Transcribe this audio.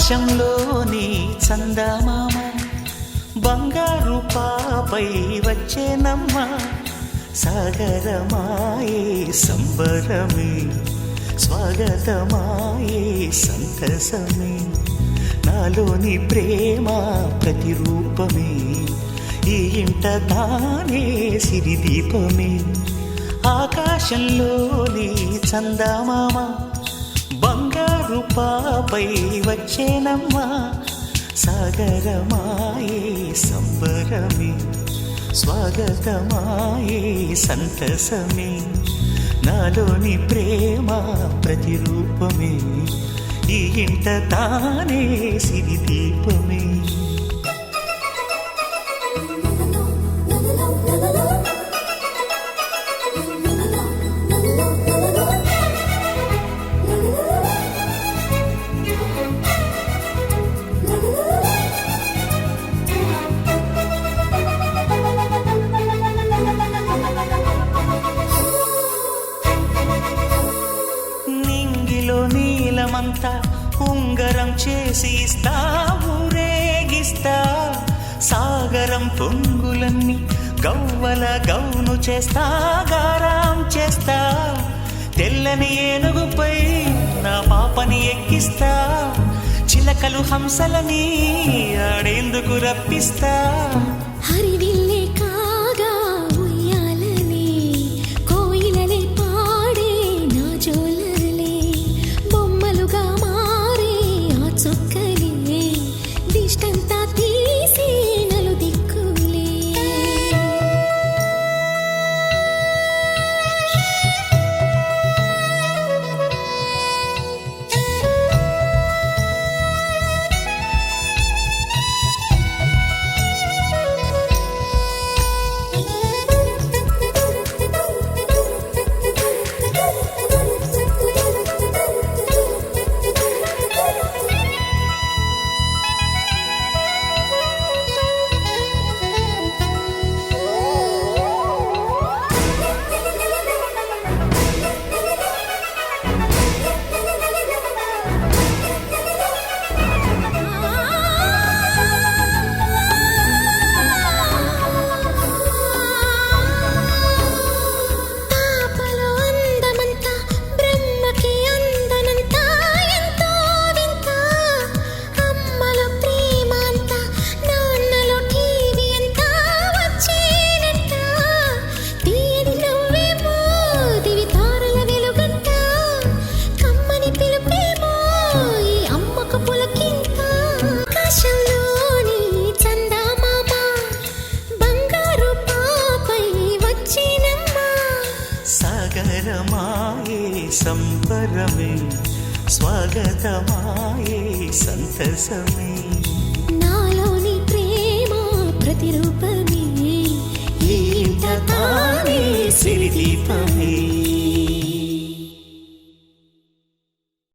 ఆకాశంలోని చందమామ బంగారు పాపై వచ్చేనమ్మ సాగరమాయే సంబరమే స్వాగతమాయే సంతసమే నాలోని ప్రేమ ప్రతిరూపమే ఈ ఇంట తానే సిరిదీపమే ఆకాశంలోని చందమామ బంగారు పాపై వచ్చేనమ్మా సాగరమాయే సంబరమే స్వాగతమాయే సంతసమే నాలోని ప్రేమ ప్రతిరూపమే ఈ ఇంట తానే సిరిదీపమే నీలమంతా ఉంగరం చేసి ఇస్తా ఊరేగిస్తా సాగరం పొంగులన్నీ గవ్వల గౌను చేస్తా గారాం చేస్తా తెల్లని ఏనుగుపై నా పాపని ఎక్కిస్తా చిలకలు హంసలని ఆడేందుకు రప్పిస్తా హరివిల్లే కాగా ఉయ్యాలనే కోయిలనే పాడే నా జోలలే బొమ్మలుగా మారే ఆ చొక్కలే దిష్టంతా తీసి నలు దిక్కులే సాగరమాయే సంబరమే స్వాగతమాయే సంతసమే నాలోని ప్రేమ ప్రతిరూపమే ఈ ఇంట తానే సిరిదీపమే